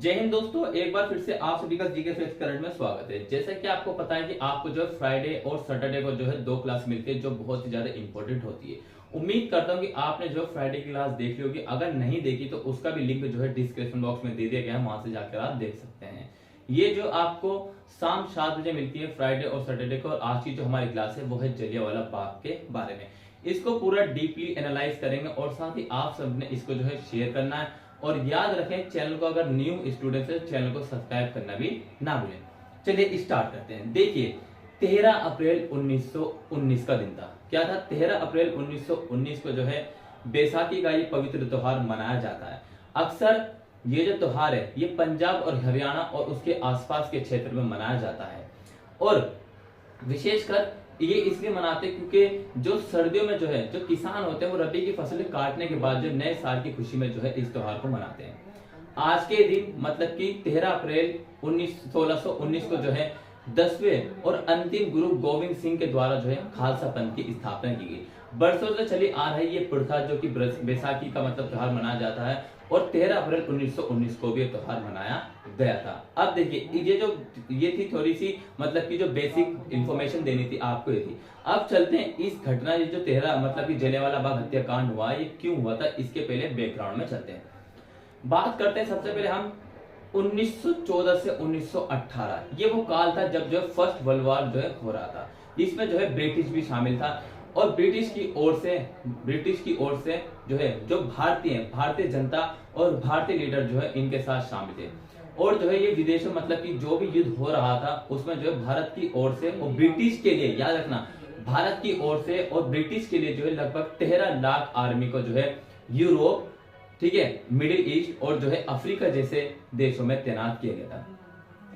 जय हिंद दोस्तों, एक बार फिर से आप सभी का जीके फैक्ट्स करंट में स्वागत है। जैसा कि आपको पता है कि आपको जो है फ्राइडे और सैटरडे को जो है दो क्लास मिलती है जो बहुत ही ज्यादा इंपॉर्टेंट होती है। उम्मीद करता हूं कि आपने जो फ्राइडे की क्लास देख ली होगी। अगर नहीं देखी तो उसका भी लिंक जो है डिस्क्रिप्शन बॉक्स में दे दिया गया है, वहां से जाकर आप देख सकते हैं। ये जो आपको शाम 7 बजे मिलती है फ्राइडे और सैटरडे को, और आज की जो हमारी क्लास है वो है जलियांवाला बाग के बारे में। इसको पूरा डीपली एनालाइज करेंगे और साथ ही आप सबने इसको जो है शेयर करना है। और याद रखें, चैनल को अगर न्यू स्टूडेंट है चैनल को सब्सक्राइब करना भी ना भूलें। चलिए स्टार्ट करते हैं। देखिए, 13 अप्रैल 1919 का दिन था। क्या था? 13 अप्रैल 1919 को जो है बैसाखी का ये पवित्र त्योहार मनाया जाता है। अक्सर ये जो त्योहार है ये पंजाब और हरियाणा और उसके आसपास के क्षेत्र में मनाया जाता है। और विशेषकर ये इसलिए मनाते हैं क्योंकि जो सर्दियों में जो है जो किसान होते हैं वो रबी की फसल काटने के बाद जो नए साल की खुशी में जो है इस त्योहार को मनाते हैं। आज के दिन मतलब कि 13 अप्रैल 1619 को जो है 10वें और अंतिम गुरु गोविंद सिंह के द्वारा जो है खालसा पंथ की स्थापना की गई। बरसों से चली आ रही ये प्रथा जो कि बैसाखी का मतलब त्योहार मनाया जाता है, और 13 अप्रैल 1919 को भी त्योहार मनाया गया था। अब देखिए, ये थी थोड़ी सी मतलब कि जो बेसिक इंफॉर्मेशन देनी थी आपको ये थी। अब चलते हैं इस घटना, ये जो 13 मतलब कि जलियांवाला बाग हत्याकांड हुआ ये क्यों हुआ था, इसके पहले बैकग्राउंड में चलते हैं। बात करते हैं सबसे पहले हम 1914 से 1918। ये वो काल था जब जो है फर्स्ट वर्ल्ड वॉर जो है हो रहा था। इसमें जो है ब्रिटिश भी शामिल था, और ब्रिटिश की ओर से जो है जो भारतीय जनता और भारतीय लीडर जो है इनके साथ शामिल थे। और जो है ये विदेशों मतलब कि जो भी युद्ध हो रहा था उसमें जो है भारत की ओर से और ब्रिटिश के लिए, याद रखना, भारत की ओर से और ब्रिटिश के लिए जो है लगभग 13 लाख आर्मी को जो है यूरोप, ठीक है, मिडिल ईस्ट और जो है अफ्रीका जैसे देशों में तैनात किया गया था।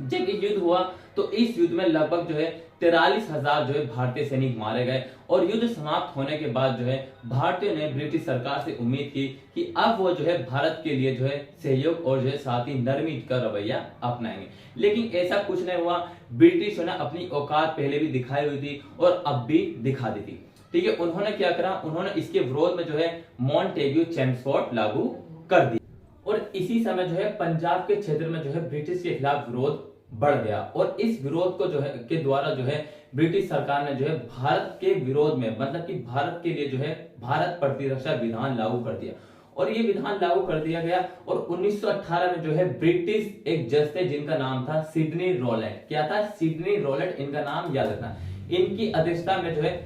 जब ये युद्ध हुआ तो इस युद्ध में लगभग जो है 43,000 जो है भारतीय सैनिक मारे गए। और युद्ध समाप्त होने के बाद जो है भारतीयों ने ब्रिटिश सरकार से उम्मीद की कि अब वो जो है भारत के लिए जो है सहयोग और जो है साथ ही नरमी का रवैया अपनाएंगे। लेकिन ऐसा कुछ नहीं हुआ। ब्रिटिश ने अपनी औकात पहले भी दिखाई हुई थी और अब भी दिखा दी थी। ठीक है, उन्होंने क्या करा, उन्होंने इसके विरोध में जो है मॉन्टेग्यू चेम्सफोर्ड लागू कर दी। और इसी समय जो है पंजाब के क्षेत्र में जो है ब्रिटिश के खिलाफ विरोध बढ़ गया। और इस विरोध को जो है के द्वारा जो है ब्रिटिश सरकार ने जो है भारत के विरोध में मतलब कि भारत के लिए जो है भारत प्रतिरक्षा विधान लागू कर दिया। और ये विधान लागू कर दिया गया। और 1918 में जो है ब्रिटिश एक जज थे जिनका नाम था सिडनी रोलेट। क्या था? सिडनी रोलेट इनका नाम, याद रखना। इनकी अध्यक्षता में जो है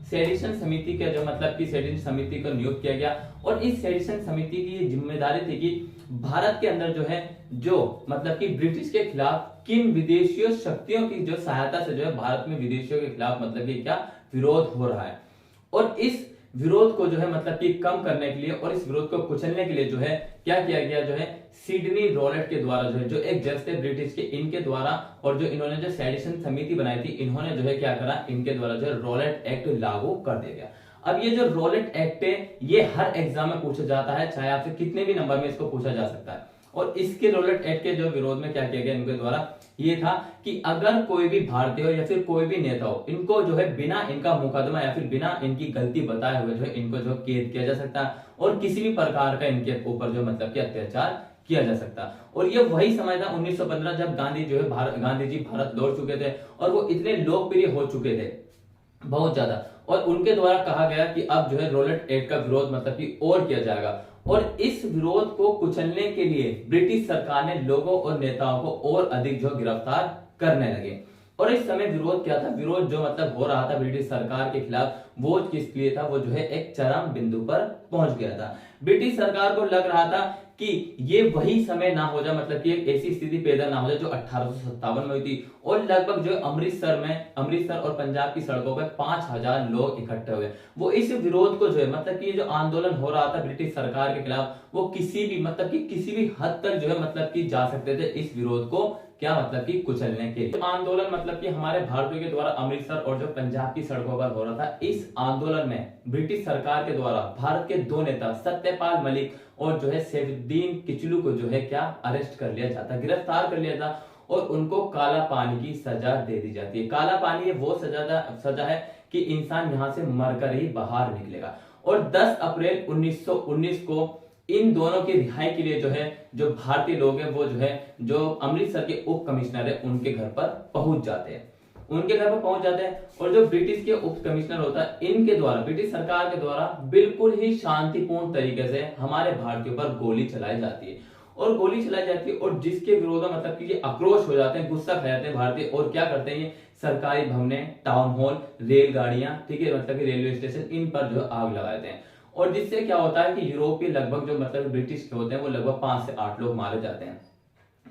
सेडिशन समिति का जो मतलब कि सेडिशन समिति को नियुक्त किया गया। और इस सेडिशन समिति की ये जिम्मेदारी थी कि भारत के अंदर जो है जो मतलब कि ब्रिटिश के खिलाफ किन विदेशी शक्तियों की जो सहायता से जो है भारत में विदेशियों के खिलाफ मतलब कि क्या विरोध हो रहा है, और इस विरोध को जो है मतलब कि कम करने के लिए और इस विरोध को कुचलने के लिए जो है क्या किया गया, जो है सिडनी रोलेट के द्वारा जो है जो एक जज थे ब्रिटिश के, इनके द्वारा, और जो इन्होंने जो सेडिशन समिति बनाई थी इन्होंने जो है क्या करा, इनके द्वारा जो है रोलेट एक्ट लागू कर दिया गया। अब ये जो रोलेट एक्ट है ये हर एग्जाम में पूछा जाता है, चाहे आपसे कितने भी नंबर में इसको पूछा जा सकता है। और इसके रोलेट एक्ट के जो विरोध में क्या किया गया इनके द्वारा, ये था कि अगर कोई भी भारतीय हो या फिर कोई भी नेता हो, इनको जो है बिना इनका मुकदमा या फिर बिना इनकी गलती बताए हुए जो है इनको जो कैद किया जा सकता है, और किसी भी प्रकार का इनके ऊपर जो मतलब कि अत्याचार किया जा सकता। और ये वही समय था 1915 जब गांधी जो है गांधी जी भारत लौट चुके थे और वो इतने लोकप्रिय हो चुके थे बहुत ज्यादा। और उनके द्वारा कहा गया कि अब जो है रोलेट एक्ट का विरोध मतलब कि और किया जाएगा। और इस विरोध को कुचलने के लिए ब्रिटिश सरकार ने लोगों और नेताओं को और अधिक जो गिरफ्तार करने लगे। और इस समय विरोध क्या था, विरोध जो मतलब हो रहा था ब्रिटिश सरकार के खिलाफ, वो किस लिए था, वो जो है एक चरम बिंदु पर पहुंच गया था। ब्रिटिश सरकार को लग रहा था कि ये वही समय ना हो जाए, मतलब कि एक ऐसी स्थिति पैदा ना हो जाए जो 1857 में हुई थी। और लगभग जो अमृतसर और पंजाब की सड़कों पर 5,000 लोग इकट्ठे हुए। वो इस विरोध को जो है मतलब कि जो आंदोलन हो रहा था ब्रिटिश सरकार के खिलाफ, वो किसी भी हद तक जो है मतलब कि जा सकते थे इस विरोध को क्या मतलब कि कुचलने के लिए। आंदोलन मतलब कि हमारे भारतीयों के द्वारा अमृतसर और जो पंजाब की सड़कों पर हो रहा था, इस आंदोलन में ब्रिटिश सरकार के द्वारा भारत के दो नेता सत्यपाल मलिक और जो है सैफुद्दीन किचलू को जो है क्या अरेस्ट कर लिया जाता, गिरफ्तार कर लिया जाता, और उनको काला पानी की सजा दे दी जाती है। काला पानी वो सजा है कि इंसान यहां से मरकर ही बाहर निकलेगा। और 10 अप्रैल 1919 को इन दोनों की रिहाई के लिए जो है जो भारतीय लोग हैं वो जो है जो अमृतसर के उप कमिश्नर है उनके घर पर पहुंच जाते हैं, उनके घर पर पहुंच जाते हैं। और जो ब्रिटिश के उप कमिश्नर होता है इनके द्वारा, ब्रिटिश सरकार के द्वारा बिल्कुल ही शांतिपूर्ण तरीके से हमारे भारतीयों पर गोली चलाई जाती है, और गोली चलाई जाती है, और जिसके विरोध में मतलब कि ये आक्रोश हो जाते हैं, गुस्सा खा जाते हैं भारतीय, और क्या करते हैं ये सरकारी भवने, टाउन हॉल, रेलगाड़ियां, ठीक है, मतलब कि रेलवे स्टेशन, इन पर जो आग लगा देते हैं। और जिससे क्या होता है कि यूरोपीय लगभग जो मतलब ब्रिटिश के होते हैं वो लगभग 5 से 8 लोग मारे जाते हैं।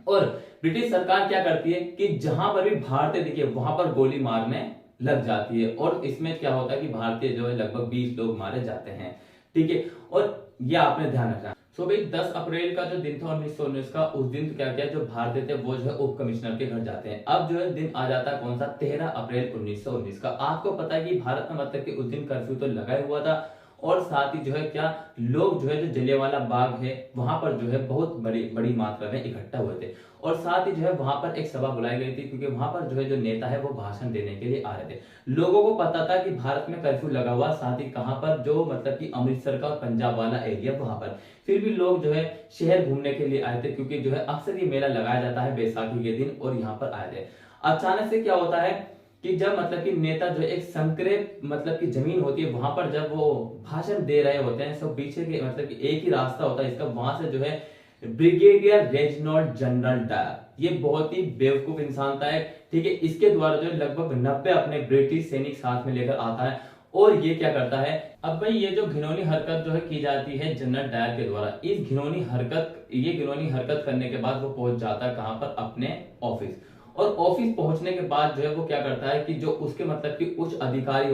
और ब्रिटिश सरकार क्या करती है कि जहां पर भी भारतीय दिखे वहां पर गोली मारने लग जाती है, और इसमें क्या होता है कि भारतीय जो है लगभग 20 लोग मारे जाते हैं, ठीक है। और ये आपने ध्यान रखना। सो भाई 10 अप्रैल का जो दिन था 1919 का, उस दिन क्या किया, जो भारतीय थे वो जो है उप कमिश्नर के घर जाते हैं। अब जो है दिन आ जाता है कौन सा, 13 अप्रैल 1919 का। आपको पता है कि भारत में मतलब कि उस दिन कर्फ्यू तो लगा हुआ था, और साथ ही जो है क्या लोग जो है जो जलियांवाला बाग है वहां पर जो है बहुत बड़ी बड़ी मात्रा में इकट्ठा हुए थे, और साथ ही जो है वहां पर एक सभा बुलाई गई थी, क्योंकि वहां पर जो है जो नेता है वो भाषण देने के लिए आ रहे थे। लोगों को पता था कि भारत में कर्फ्यू लगा हुआ, साथ ही कहां पर, जो मतलब कि अमृतसर का और पंजाब वाला एरिया वहां पर। फिर भी लोग जो है शहर घूमने के लिए आए थे, क्योंकि जो है अक्सर ये मेला लगाया जाता है बैसाखी के दिन, और यहाँ पर आए थे। अचानक से क्या होता है कि जब मतलब कि नेता जो एक संकरे मतलब की जमीन होती है वहां पर जब वो भाषण दे रहे होते हैं, सब पीछे के मतलब कि एक ही रास्ता होता है इसका, वहां से जो है ब्रिगेडियर रेजिनाल्ड जनरल डायर, ये बहुत ही बेवकूफ इंसान था, ठीक है। इसके द्वारा जो लगभग 90 अपने ब्रिटिश सैनिक साथ में लेकर आता है, और ये क्या करता है, अब भाई ये जो घिनौनी हरकत जो है की जाती है जनरल डायर के द्वारा, ये घिनौनी हरकत करने के बाद वो पहुंच जाता है कहां पर, अपने ऑफिस। और ऑफिस पहुंचने के बाद जो है वो क्या करता है कि जो उसके मतलब कि उच्च अधिकारी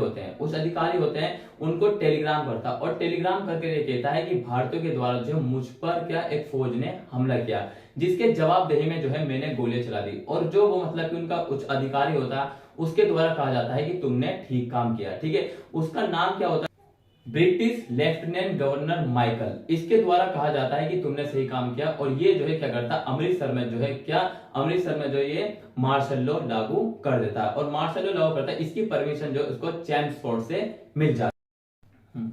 होते हैं उनको टेलीग्राम करता है, और टेलीग्राम करके ये कहता है कि भारतीयों के द्वारा जो मुझ पर क्या एक फौज ने हमला किया, जिसके जवाबदेही में जो है मैंने गोलियां चला दी। और जो वो मतलब कि उनका उच्च अधिकारी होता है उसके द्वारा कहा जाता है कि तुमने ठीक काम किया, ठीक है। उसका नाम क्या होता है, ब्रिटिश लेफ्टिनेंट गवर्नर माइकल, इसके द्वारा कहा जाता है कि तुमने सही काम किया। और ये जो है क्या करता है, अमृतसर में जो ये मार्शल लॉ लागू कर देता है, और मार्शल लॉ लागू करता है, इसकी परमिशन जो उसको चैम्सफोर्ड से मिल जाती है।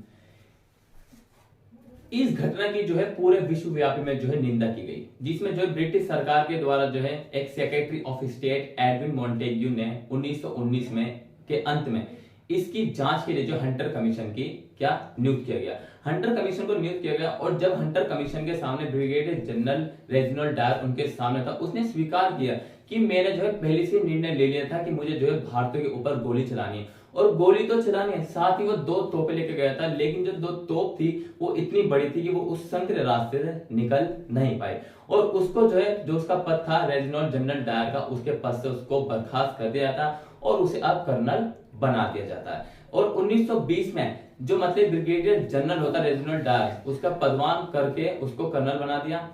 इस घटना की जो है पूरे विश्वव्यापी में जो है निंदा की गई, जिसमें जो ब्रिटिश सरकार के द्वारा जो है एक secretary of state Edwin Montagu ने 1919 में के अंत में इसकी जांच के लिए जो हंटर कमीशन की क्या नियुक्त किया गया, हंटर कमीशन को नियुक्त किया गया। और जब हंटर कमीशन के सामने ब्रिगेडियर जनरल रेजिनाल्ड डायर उनके सामने था, उसने स्वीकार किया कि मैंने जो है पहले से निर्णय ले लिया था कि मुझे जो है भारतीयों के ऊपर गोली चलानी है, और गोली तो चलानी है, साथ ही वो 2 तोपें लेके गया था, लेकिन जो 2 तोप थी वो इतनी बड़ी थी कि वो उस संकरे रास्ते से निकल नहीं पाई, और उसको जो है जो उसका पद था रेजिनाल्ड जनरल डायर का, उसके पद से उसको बर्खास्त कर दिया था, और उसे अब कर्नल बना दिया जाता है। और 1920 में जो मतलब ब्रिगेडियर जनरल होता है रेजिनाल्ड डायर, उसका पदवान करके उसको कर्नल बना दिया,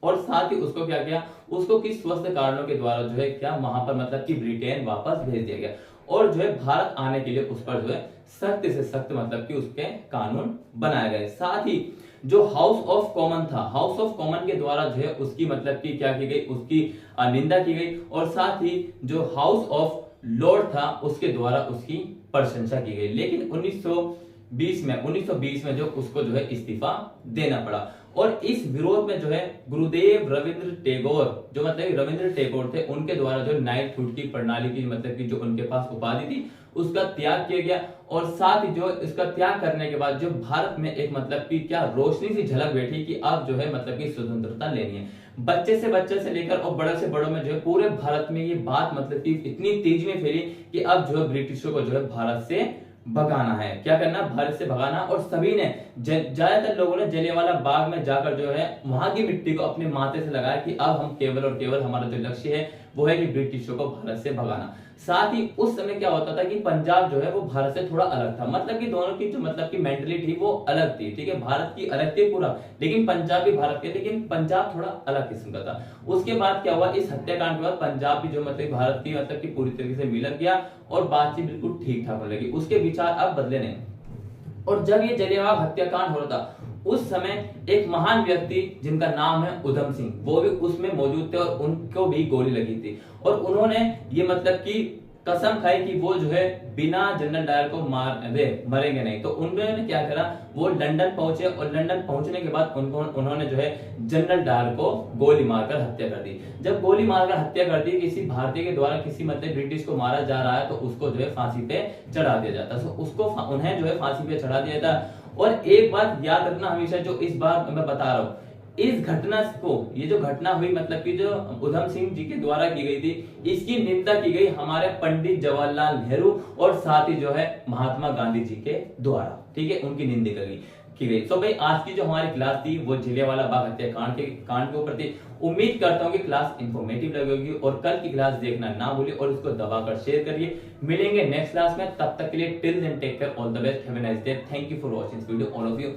और साथ ही उसको क्या किया, उसको किस स्वस्थ कारणों के द्वारा जो है क्या वहां पर मतलब कि ब्रिटेन वापस भेज दिया गया, और जो है भारत आने के लिए उस पर जो है सख्त से सख्त मतलब कि उसके कानून बनाए गए। साथ ही जो हाउस ऑफ कॉमन था, हाउस ऑफ कॉमन के द्वारा जो है उसकी मतलब कि क्या की गई, उसकी निंदा की गई, और साथ ही जो हाउस ऑफ लॉर्ड था उसके द्वारा उसकी प्रशंसा की गई। लेकिन 1920 में जो उसको जो है इस्तीफा देना पड़ा, और इस विरोध में जो है गुरुदेव रविंद्र टैगोर, जो मतलब रविंद्र टैगोर थे, उनके द्वारा जो नाइटहुड की प्रणाली की मतलब की जो उनके पास उपाधि थी उसका त्याग किया गया। और साथ ही जो इसका त्याग करने के बाद जो भारत में एक मतलब की क्या रोशनी सी झलक बैठी कि अब जो है मतलब की स्वतंत्रता लेनी है। बच्चे से लेकर और बड़े से बड़ों में जो है पूरे भारत में ये बात मतलब कि इतनी तेजी में फैली कि अब जो है ब्रिटिशों को जो है भारत से भगाना है, क्या करना, भारत से भगाना। और सभी ने ज्यादातर लोगों ने जलियांवाला बाग में जाकर जो है वहां की मिट्टी को अपने माथे से लगाया कि अब हम केवल और केवल हमारा जो लक्ष्य है वो है कि ब्रिटिशों को भारत से भगाना। साथ ही उस समय क्या होता था कि पंजाब जो है वो भारत से थोड़ा अलग था, मतलब कि दोनों की जो मतलब की मेंटलिटी वो अलग थी, ठीक है। भारत की अलग थी पूरा, लेकिन पंजाब भी भारत के, लेकिन पंजाब थोड़ा अलग किस्म का था। उसके बाद क्या हुआ, इस हत्याकांड के बाद पंजाब भी जो मतलब भारत की मतलब की पूरी तरीके से मिलक गया, और बातचीत बिल्कुल ठीक ठाक होने लगी, उसके विचार अब बदले नहीं। और जब ये जलियांवाला हत्याकांड हो रहा था उस समय एक महान व्यक्ति जिनका नाम है उधम सिंह, वो भी उसमें मौजूद थे, और उनको भी गोली लगी थी, और उन्होंने ये मतलब कि कसम खाई कि वो जो है बिना जनरल डायर को मरेंगे नहीं। तो उन्होंने क्या करा, वो लंदन पहुंचे और लंदन पहुंचने के बाद उन्होंने जो है जनरल डायर को गोली मारकर हत्या कर दी। जब गोली मारकर हत्या कर दी, किसी भारतीय के द्वारा किसी मतलब ब्रिटिश को मारा जा रहा है तो उसको जो है फांसी पे चढ़ा दिया जाता है। उसको उन्हें जो है फांसी पे चढ़ा दिया था। और एक बात याद रखना हमेशा, जो इस बार मैं बता रहा हूं, इस घटना को, ये जो घटना हुई मतलब कि जो उधम सिंह जी के द्वारा की गई थी, इसकी निंदा की गई हमारे पंडित जवाहरलाल नेहरू और साथ ही जो है महात्मा गांधी जी के द्वारा, ठीक है, उनकी निंदा की गई। तो भाई आज की जो हमारी क्लास थी वो जलियांवाला बाग हत्याकांड के ऊपर थी। उम्मीद करता हूँ कि क्लास इंफॉर्मेटिव लगेगी और कल की क्लास देखना ना भूलिए और उसको दबाकर शेयर करिए। मिलेंगे नेक्स्ट क्लास में, तब तक के लिए till then take care, all the best, have a nice day, thank you for watching this video all of you.